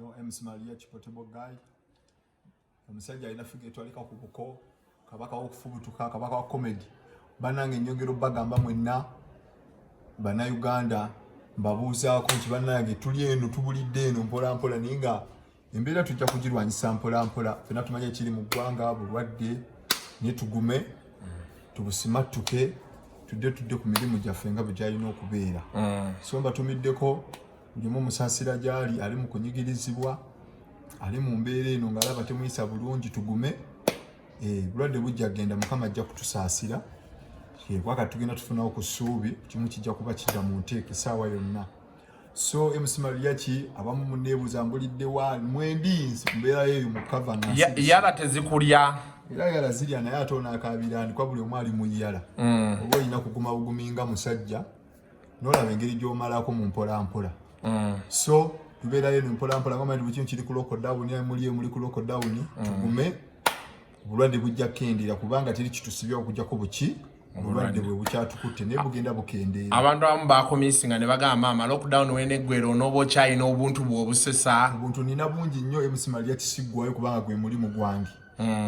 yo MC Maria Chipotable guy omusajja alina figure etwalika ku buko kabaka okufubutuka kabaka wa comedy banange nyongero bagamba mwenna bana Uganda mbabuuzaako nti bannange tuli eno tubulidde eno mpola mpola ninga embeera tujja kugirwanyisa mpola mpola fena tumanye ekiri mu ggwanga bulwadde ne tugume tubusimatuke tudde ku mirimu gyaffe nga bwe gyalina okubeera so mbatumiddeko ndimu omusaasira gyali ali mu kunyigirizibwa ali mu mbeera eno ng'alaba temuyisa bulungi tugume bulwadde bujja genda mukama ajja kutusaasira kwaka tugenda tufunawo ku ssuubi kimu kijja kuba kidda mu nteeka essaawa yonna so MC Maria ki abamu munneebuuza mbulidde wa mwendi mbeera yeeyo mu kava yala tezikulya era yala zirya naye ate onaakabirani kwa buli omu ali mu yala oba olina kuguma buguminga musajja n'olaba engeri gy'omalako mu mpolampola so tubeerayo eno mpolampola nga mandi bukimu kiri ku lockdown muli ku lockdown tugume obulwadde bujja kukendera kubanga teri kitusibya okujjako buki obulwadde bwe bukyatukutte naye bugenda bukendeera abantu abamu bakomisinga ne bagamba maama lockdown weneggwera onooba okyalina obuntu bw'obusesa obuntu nina bungi nnyo MC Maria kisiggwayo kubanga gwe mulimu gwange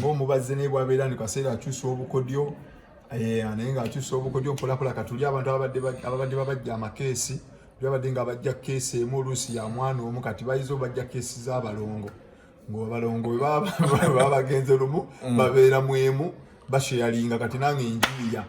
ng'omubazze naye bwabeera ndi kaseera akyusa obukodyo naye ng'akyusa obukodyo mpolapola katuli abantu ababadde babajja amakeesi babadde nga bajja keesi emu oluusi ya mwana omu kati bayiza obajja keesi z'abalongo ng'abalongo bwe baba bagenze lumu babeera mu emu basheyalinga kati nange enjuya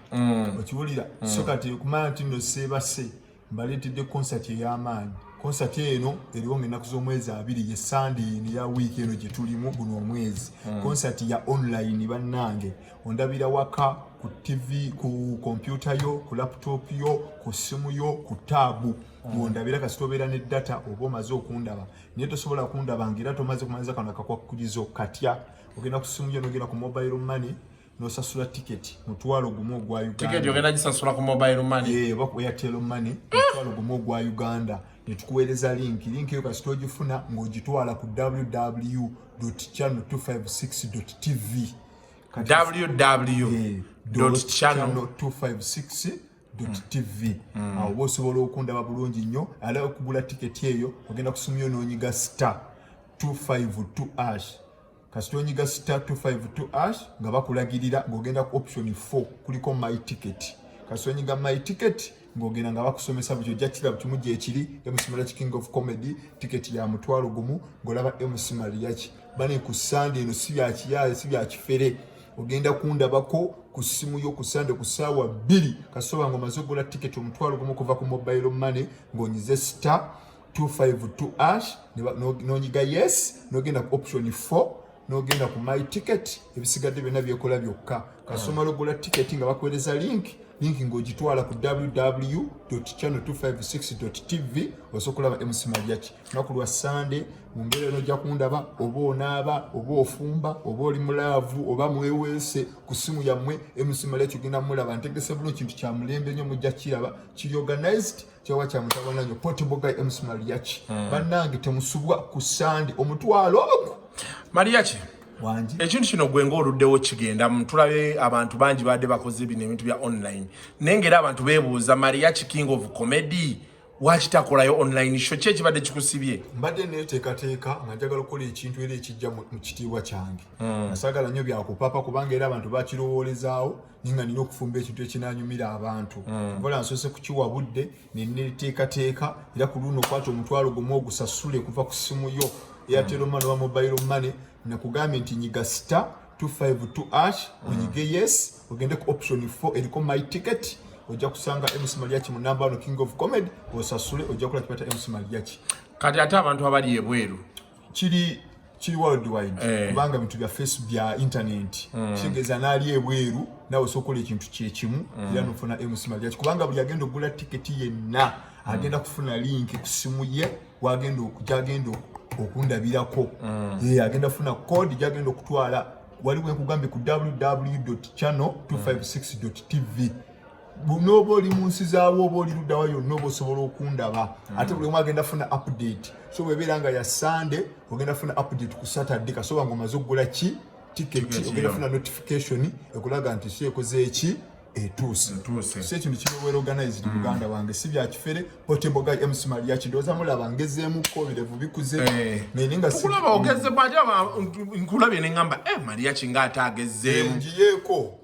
okiwulira so kati kumanya nti nno seebase mbaleetedde konsati ey'amaanyi konsati eno eriwo ng'ennaku z'omwezi 2 ye Sunday ya wiiki eno gye tulimu guno omwezi konsati ya online bannange ondabira waka ku TV ku kompyuta yo ku laptop yo ku simu yo ku taabu ondabira kasita obeera ne data oba omaze okundaba naye tosobola kundaba ng'era tomaze kumaliza kano akakwakulizo katya ogenda ku simu yo n'ogenda ku mobile money nosasula ticket mutwalo gumu ogwa Uganda ticket ogenda gisasula ku mobile money oba ku Airtel money mutwalo gumu ogwa Uganda netukuweereza link yo kasita ogifuna ng'ogitwala ku www.channel256.tv www.channel256.tv awo osobola okundaba bulungi nnyo ala okugula ticket eyo ogenda kusumya n'onyiga star 252# kasita onyiga star 252# nga bakulagirira ng'ogenda ku option 4 kuliko my ticket kasita onyiga my ticket ng'ogenda nga bakusomesa buli ojja kiraba kimu gye kiri MC Maria King of Comedy ticket ya mutwalo gumu ng'olaba MC Maria ki bane ku Sunday eno si bya kiyaye si bya kifere ogenda kundabako ku simu yo ku Sunday ku ssaawa 2 kasoba ng'omaze okugula ticket omutwalo gumu kuva ku mobile money ng'onyize star 252# n'onyiga yes n'ogenda ku option 4 n'ogenda ku my ticket ebisigadde byonna byekola byokka kasoma logula ticket nga bakuweereza link ng'ogitwala ku www.channel256.tv osobola okulaba MC Maria ki naku lwa Sunday mu mbeera eno ojja kundaba oba onaaba oba ofumba oba oli mulaavu oba mweweese ku simu yammwe MC Maria ki ogenda mulaba ntegese bulungi kintu kya mulembe nnyo mujja kiraba kiri organized kyawa kya mutabana nnyo Portable guy MC Maria ki bannange temusubwa ku Sunday omutwalo Maria ki wanji ekintu kino gwe ng'oluddewo kigenda tulabe abantu bangi badde bakoze bino ebintu bya online nengera abantu beebuuza Maria ki King of Comedy wakitakolayo online show ki ekibadde kikusibye mbadde neeteekateeka nga njagala okukola ekintu era ekijja mu kitiibwa kyange nasagala nnyo byakupapa kubanga era abantu bakirowoolezaawo ninga nina okufumba ekintu ekinaanyumira abantu nkola nsoose kukiwa budde neneeteekateeka era ku luno okwata omutwalo gumu ogusasule kuva ku simu yo Airtel money oba mobile money nakugambye nti nyiga star 252# onyige yes ogende ku option 4 eriko my ticket ojja kusanga MC Maria ki mu namba 1 King of Comedy osasule ojja kula kipata MC Maria ki kati ate abantu abali ebweru kiri worldwide kubanga bintu bya Facebook bya internet kigeza nali ebweru nawe sokola ekintu kyekimu era nofuna MC Maria ki kubanga buli agenda ogula ticket yenna agenda kufuna link ku simu ye wagenda okujagenda okundabirako agenda funa code gyagenda okutwala waliwo enkugambye ku www.channel256.tv noba oli mu nsi zaawo oba oli luddawa yonna oba osobola okundaba ate buli omu agenda funa update so bwebeera nga ya Sunday ogenda funa update ku Saturday kasoba ng'omaze okugula ki ticket ogenda funa notification ekulaga nti si ekoze eki etuuse so ekintu kino well organized muganda wange si bya kifere potable guy MC Maria kidoza mulaba ngezeemuko birevu bikuze meninga si kulaba ogeze bwajaba nkulabye ne ngamba Maria Kingata agezeemu njiyeko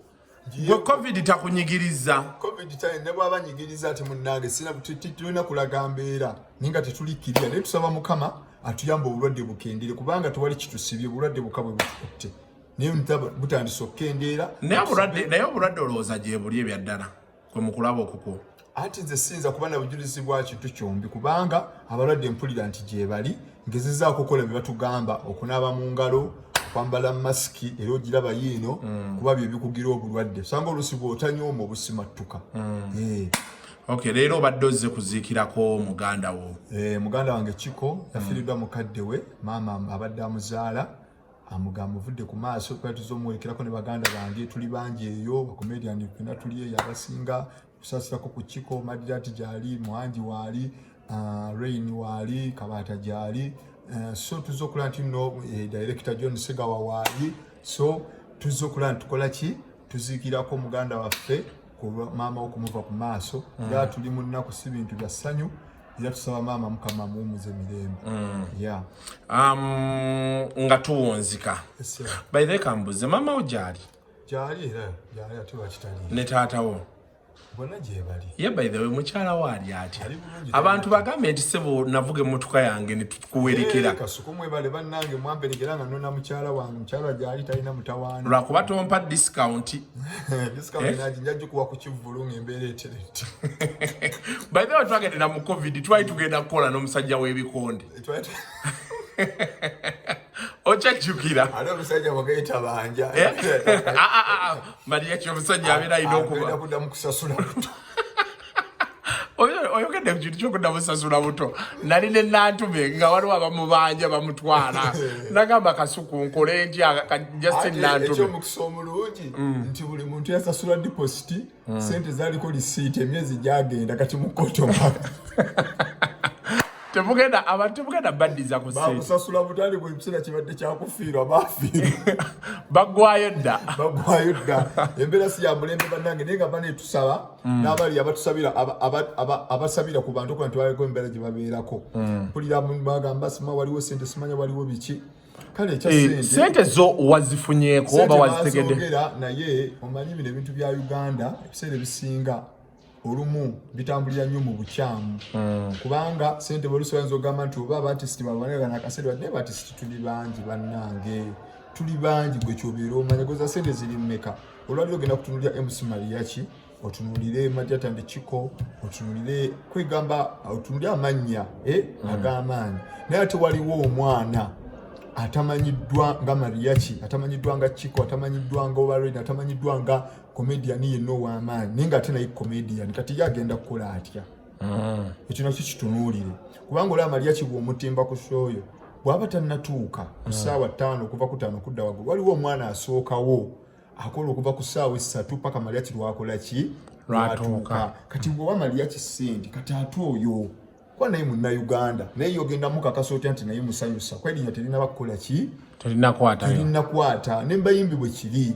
gwe covid takunyigiriza covid time ne bwaba nyigiriza ati munnange sina tulina kulaga mbeera ninga tetulikirya ne tusaba mukama atuyamba obulwadde bukendere kubanga tewali kitusibye obulwadde bukabwe bututte niyo ntaba butandise okkendeera naye obulwadde olowooza gye buli ebyaddala kwe mukulaba okuko ati nze sinza kuba na bujulizi bwa kintu kyombi kubanga abalwadde mpulira nti gye bali ngezezaako okukola bye batugamba okunaaba mu ngalo kwambala masiki era ogiraba yiino kuba bye bikugira obulwadde sanga olusi bw'otanyooma obusimattuka Okay, leero obadde ozze kuziikirako muganda wo. Muganda wange Kiko yafiiriddwa mukadde we maama abadde amuzaala amugamba ovudde ku maaso twali tuzomwolekirako ne baganda bange tuli bangi eyo bakomedian pena tuli eyo abasinga kusasirako ku Kiko Madirat gyali Muhanji waali Rain waali Kabata gyali so tuzokola nti no director John Segawa waali so tuzokola ntukola ki tuziikirako muganda waffe mama okumuva ku maaso nga tuli mu nnaku si bintu bya ssanyu era tusaba mama mukama muumuze mirembe nga tuwonzika by the way kambuze mama wo gyali era ate wakitali ne taata wo bona gye bali ye by the way mukyala wo ali ati abantu bagambe nti sebo navuga emmotoka yange ne tukuwerekera kasukumwe bale bannange mwamperekeranga nona mukyala wange mukyala gyali talina mutawaana lwakuba tompa discount najinjaju kuwa ku kivulu ng'embeera eterete by the way twagende na mu covid twali tugenda kukola n'omusajja w'ebikonde Ochajukira. Ate omusajja wagayita banja. Maria ky'omusajja abeera alina okuba. Agenda kuddamu kusasula buto. Oyogedde ku kintu ky'okuddamu kusasula buto. Nali ne nantume nga waliwo abamubanja bamutwala. Nagamba kasuku nkole ntya Justin nantume. Eky'omukisa omulungi nti buli muntu yasasula deposit sente zaaliko lisiiti emyezi gyagenda kati mu kkoto Tebugenda baddiza ku sente. Bakusasula butali bwe kisera kibadde kyakufiirwa bafiirwa. Baggwayo dda. Embeera si ya mulembe bannange naye nga bane tusaba n'abali abatusabira abasabira ku bantu okuba nti baliko embeera gye babeerako. Mpulira bagamba sima waliwo sente simanya waliwo biki. Kale ekya sente zo wazifunyeeko oba wazitegedde? Naye omanyi bino ebintu bya Uganda ebiseera ebisinga olumu bitambulira nnyo mu bukyamu kubanga sente bolusobanza ogamba nti oba abatisiti baboneka nakasente badde batisiti tuli bangi bannange tuli bangi gwe kyobeera omanya goza sente ziri mmeka olwaliro ogenda kutunulira MC Maria ki otunulire Madirat and Kiko otunulire kwegamba otunulire amannya ag'amaanyi naye ate waliwo omwana atamanyiddwa nga Maria ki atamanyiddwa nga Kiko atamanyiddwa nga Obarina atamanyiddwa nga comedian yenno w'amaanyi naye nga ate naye comedian kati yagenda kukola atya ekyo nakyo kitunuulire kubanga olaba Maria ki bw'omutimba ku shooyo bw'aba tannatuuka ku ssaawa 5 okuva ku 5 kudda waggulu waliwo omwana asookawo akola okuva ku ssaawa 3 paka Maria ki lwakola ki lwatuuka kati bw'owa Maria ki ssente kati ate oyo kwa naye Munnayuganda naye yogenda mukakasa otya nti naye musanyusa kwerinnya terina kukola ki terina kwata nembayimbi bwe kiri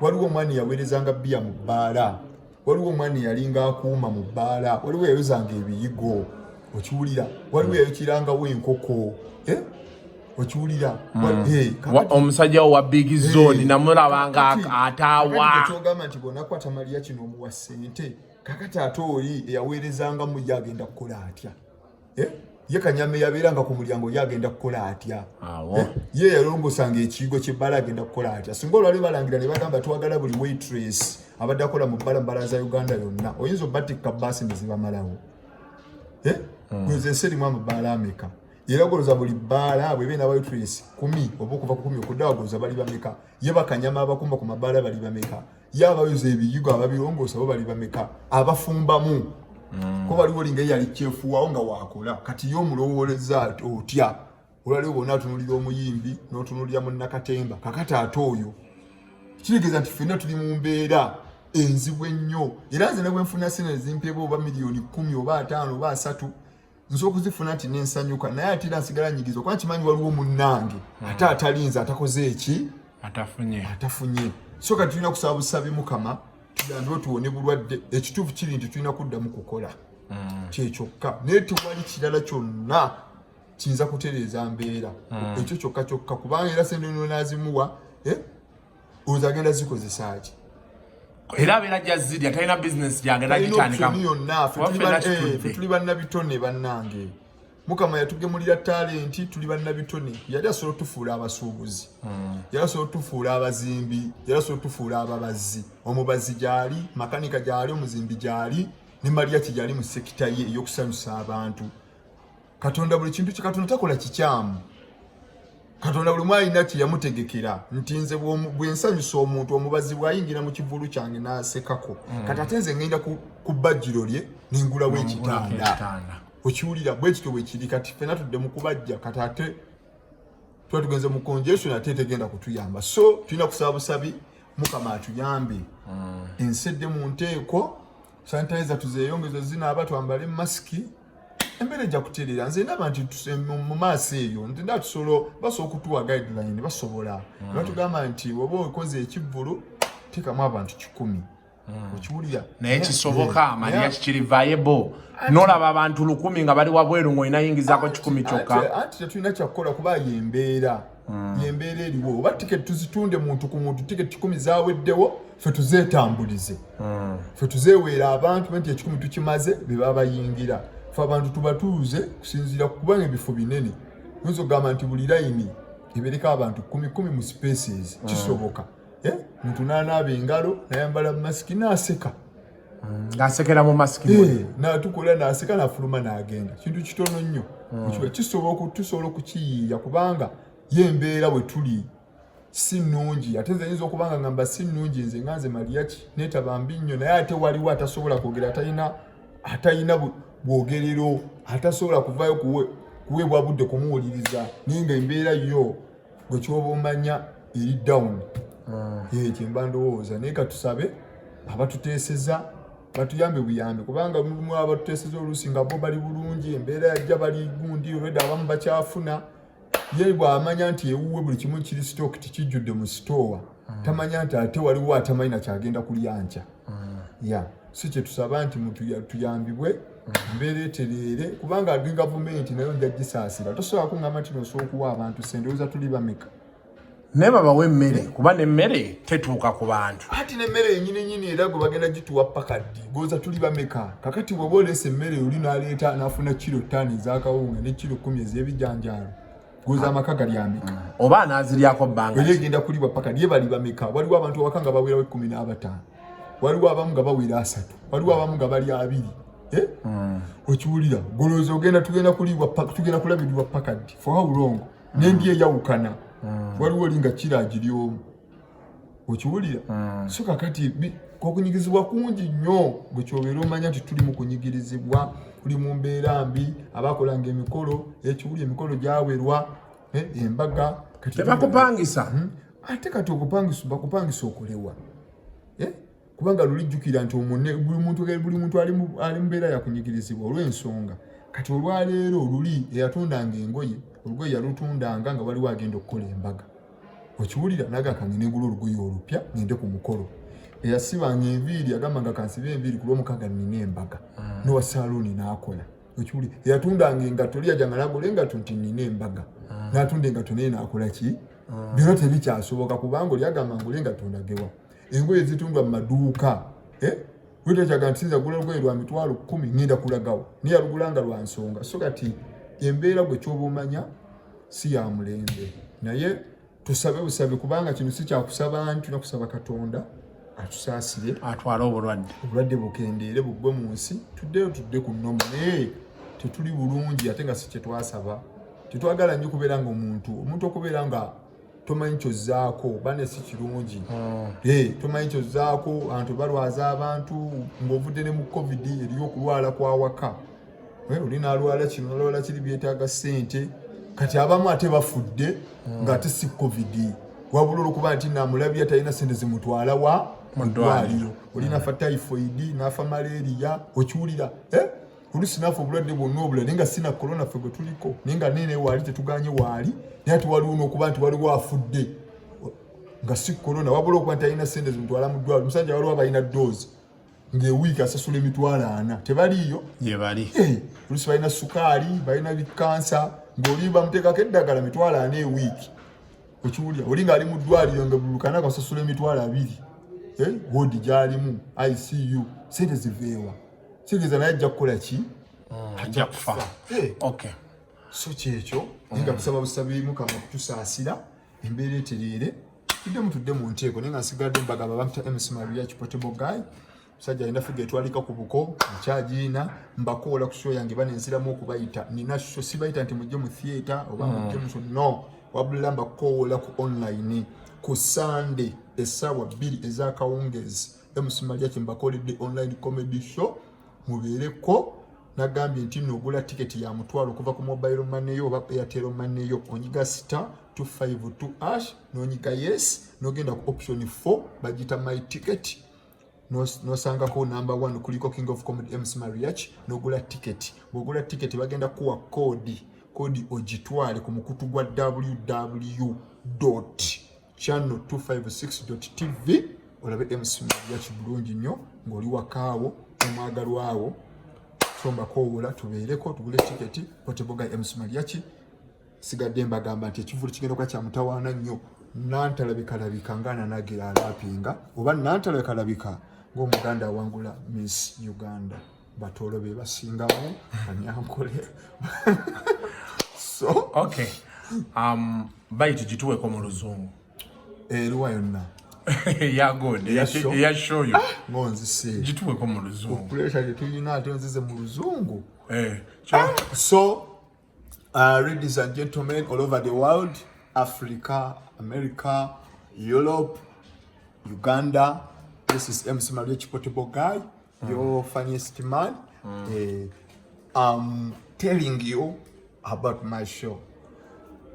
waliwo omwana yaweerezanga bbiya mu bbaala waliwo omwana yalinga akuuma mu bbaala waliwo yayozanga ebiyigo okiwulira waliwo yayokirangawo enkoko okiwulira omusajja wa big zone namulabanga ataawa kyogamba nti bw'onakwata Maria kino omuwa ssente kakati ate oli eyaweerezangamu ye agenda kukola atya ye Kanyama yabeeranga ku mulyango ye agenda kukola atya ye yalongosanga ekiyigo ky'ebbala agenda kukola atya singa olwali balangira ne bagamba tuwagala buli waitress abadde akola mu bbala za Uganda yonna oyinza obbatikka bbaasi ne zibamalawo gweze ensi erimu amabbaala ameka era goloza buli bbaala bwebe na waitress 10 oba okuva ku 10 okuddawa goloza bali bameka ye Bakanyama abakumba ku mabbaala bali bameka ye abayoza ebiyigo ababirongoosa bo bali bameka abafumbamu ko waliwo linga yali kyefuwawo nga wakola kati yo mulowooleza otya olwaliwo bonna atunulira omuyimbi n'otunulira munnakatemba kakati ate oyo kitegeeza nti ffenna tuli mu mbeera enzibu ennyo era nze ne bwe nfuna sente zimpeeba oba miliyoni 10 oba 5 oba 3 nsobola okuzifuna nti nensanyuka naye ate era nsigala nyigiza kuba kimanyi waliwo munnange ate atalinze atakoze eki atafunye so kati tulina kusaba busabe Mukama tuyambe tuwone bulwadde ekituufu kiri nti tulina kuddamu kukola kyekyokka naye tewali kirala kyonna kiyinza kutereeza mbeera ekyo kyokka kubanga era sente nonazimuwa olowooza agenda zikozesa ki era abeera gyazirya talina bizinesi yagenda gitandikamu yonna ffe tuli bannabitone bannange Mukama yatugemulira talenti tuli bannabitone yali asobola otufuula abasuubuzi yali asobola otufuula abazimbi yali asobola otufuula ababazi omubazi gyali makanika gyali omuzimbi gyali ne Maria gyali mu sekita ye ey'okusanyusa abantu Katonda buli kintu Katonda takola kikyamu Katonda buli mwalina kye yamutegekera nti nze bwensanyusa omuntu omubazi bw'ayingira mu kivulu kyange n'asekako kati ate nze ngenda ku bajjiro lye nengulawo ekitanda okiwulira bwe kityo bwe kiri kati ffenna tudde mu kubajja kati ate tuba tugenze mu congestion ate tegenda kutuyamba so tulina kusaba busabi Mukama atuyambe ensedde mu nteeko sanitizer tuzeeyongeze zinaaba twambale masiki embeera ejja kutereera nze ndaba nti mu maaso eyo nti nda tusobola basobola okutuwa guideline basobola batugamba nti oba okoze ekivvulu teekamu abantu 100 okiwulira naye kisoboka Maria kikiri viable nolaba abantu 100 nga bali wabweru ng'oyinayingizako 10 kyokka anti tetulina kyakukola kuba yembeera yembeera eriwo oba tiketi tuzitunde muntu ku muntu tiketi 10 zaweddewo ffe tuzeetambulize ffe tuzeeweera abantu nti 10 tukimaze be babayingira ffe abantu tubatuuze kusinziira kubanga ebifo binene oyinza okugamba nti buli layini ebeereko abantu 10 mu spaces kisoboka muntu n'anaaba engalo nayambala masiki n'aseka ng'asekera mu masiki n'atukola n'aseka n'afuluma n'agenda kintu kitono nnyo tusobola okukiyiiya kubanga ye embeera bwe tuli si nnungi ate nze nyinza okubanga ngamba si nnungi nze nga nze Maria neetaba mbi nnyo naye ate waliwo atasobola kwogera atalina bwogerero atasobola kuvaayo kuweebwa budde kumuwuliriza naye nga embeera yo gwe kyoba omanya eri down kyemba ndowooza naye katusabe abatuteeseza batuyambe buyambe kubanga mulimu abatuteeseza oluusi nga bo bali bulungi embeera yajja bali gundi olwedde abamu bakyafuna ye bw'amanya nti ewuwe buli kimu kiri stock tikijjudde mu sitoowa tamanya nti ate waliwo atamanyi nakyagenda kulya nkya si kye tusaba nti tuyambibwe mbeera etereere kubanga adi gavumenti nayo nja gisaasira tosobola kuŋŋamba nti nosobola okuwa abantu sendowooza tuli bameka naye babawa emmere kuba n'emmere tetuuka ku bantu ati n'emmere yenyininyini era gwe bagenda gituwa paka ddi goza tuli bameka kakati bw'oba oleesa emmere oli n'aleeta n'afuna kilo 5 ez'akawunga ne kilo 10 ez'ebijanjaalo goza amaka gali ameka oba anaaziryako bbanga era egenda kulibwa paka ddi bali bameka waliwo abantu awaka nga bawerawo 15 waliwo abamu nga bawera 3 waliwo abamu nga bali 2 okiwulira golooza tugenda kulibwa paka tugenda kulabiribwa paka ddi for how long n'endi eyawukana waliwo oli nga kiragiri omu okiwulira so kakati okunyigizibwa kungi nnyo bwe kyobeera omanya nti tuli mu kunyigirizibwa tuli mu mbeera mbi abakolanga emikolo ekiwuli emikolo gyawerwa embaga tebakupangisa ate kati bakupangisa okolewa kubanga lulijjukira nti buli muntu ali mu mbeera yakunyigirizibwa olw'ensonga kati olwaleero oluli eyatundanga engoye olugoye yalutundanga nga waliwo agenda okukola embaga okiwulira nagakange negula olugoye olupya ngende ku mukolo eyasibanga enviiri agamba nga kansibe enviiri ku lw'omukaga nina embaga nowa saluuni n'akola okiwulira eyatundanga engato lyajanga nagola engato nti nina embaga n'atunda engato naye n'akola ki byonna tebikyasoboka kubanga oli agamba ngula engato ndagewa engoye zitundwa mu maduuka wetokyaga nti sinza gula olugoye lwa mitwalo 10 ngenda kulagawo naye yalugulanga lwa nsonga so kati embeera gwe kyoba omanya si ya mulembe naye tusabe busabe kubanga kino si kyakusaba nti tulina kusaba Katonda atusaasire atwale obulwadde bukendeere bugwe mu nsi tuddeyo tudde ku nnomo naye tetuli bulungi ate nga si kye twasaba tetwagala nnyo kubeera nga omuntu okubeera nga tomanyi kyozzaako bane si kirungi tomanyi kyozzaako abantu balwaza abantu ng'ovudde ne mu covid eriyo okulwala kwa waka oli n'alwala kino olwala kiri byetaaga ssente kati abamu ate bafudde ng'ate si covid wabula olwokuba nti namulabye talina ssente zimutwala wa mu ddwaliro oli nafa typhoid nafa malaria okiwulira oluusi nafa obulwadde bwonna obulala naye nga sina corona ffe gwe tuliko naye nga nene waali tetuganye waali naye ate waliwo n'okuba nti waliwo afudde nga si corona wabula okuba nti alina sente zimutwala mu ddwaliro omusajja waliwo abalina doozi ng'ewiiki asasula emitwalo 4 tebaliiyo ye bali oluusi balina sukaali balina bikansa ng'oli bamuteekako eddagala mitwalo 4 ewiiki okiwulira oli ng'ali mu ddwaliro nga buli lukanako asasula emitwalo 2 wodi gy'alimu ICU sente ziveewa kitegeeza naye ajja kukola ki ajja kufa okay so kyekyo nga tusaba busabi mukama kutusaasira embeera etereere tudde mu nteeko naye nga nsigadde mbagamba bamuta MC Mariach Portable Guy musajja alina figa etwalika ku buko nkyagiina mbakoola ku show yange banenziramu okubayita nina show sibayita nti mujje mu theatre oba mujje mu no wabula mbakoola ku online ku Sunday essaawa 2 ez'akawungezi MC Mariach mbakooledde online comedy show mubeereko nagambye nti nogula tiketi ya mutwalo kuva ku mobile money yo oba Airtel money yo onyiga *252# nonyiga yes nogenda ku option 4 bagita my ticket nosangako number 1 kuliko King of Comedy MC Mariach nogula ticket bwogula ticket bagenda kuwa kodi ogitwale ku mukutu gwa www.channel256.tv olabe MC Mariach bulungi nnyo ng'oli wakaawo omwagalwawo somba koowola tubeereko tugule tiketi Portable Guy MC Mariach sigadde mbagamba nti ekivulu kigenda okuba kya mutawaana nnyo nantalabika ngana nagira alapinga oba nantalabika ng'omuganda awangula Miss Uganda batoolo be basingamu anyankole so okay bite gituweko mu luzungu eruwa yonna ya good ya show you ngonzise gituweko mu luzungu pressure tetulina ate nzize mu luzungu so ladies and gentlemen all over the world, Africa, America, Europe, Uganda, this is MC Mariach Portable Guy, your funniest man. I'm telling you about my show.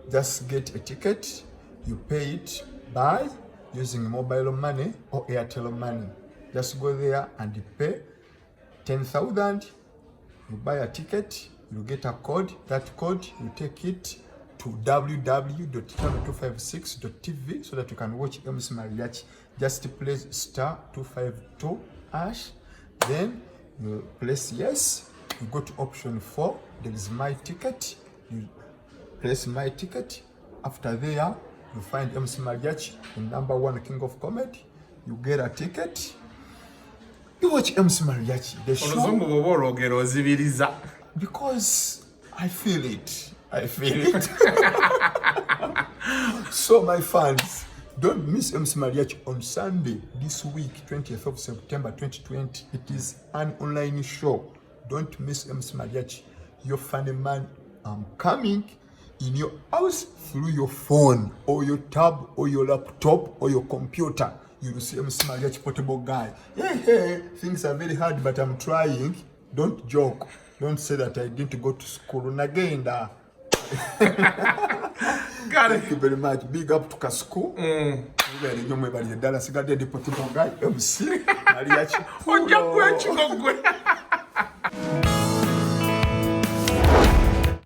Just get a ticket, you pay it by using mobile money or Airtel money. Just go there and pay 10,000, you buy a ticket, you get a code. That code, you take it to www.channel256.tv so that you can watch MC Mariach. Just press *252#. Then you press yes. You go to option 4. There is my ticket. You press my ticket. After there, you find MC Mariach, the number 1 King of Comedy. You get a ticket. You watch MC Mariach. The show. Because I feel it. So my fans, don't miss MC Mariach on Sunday this week, 20th of September 2020. It is an online show. Don't miss MC Mariach. Your funny man, I'm coming in your house through your phone or your tab or your laptop or your computer. You will see MC Mariach Portable Guy. Hey, things are very hard, but I'm trying. Don't joke. Don't say that I didn't go to school. And again, thank you very much. Big up to Kasku. Dallas got the Portable Guy. MC Mariach.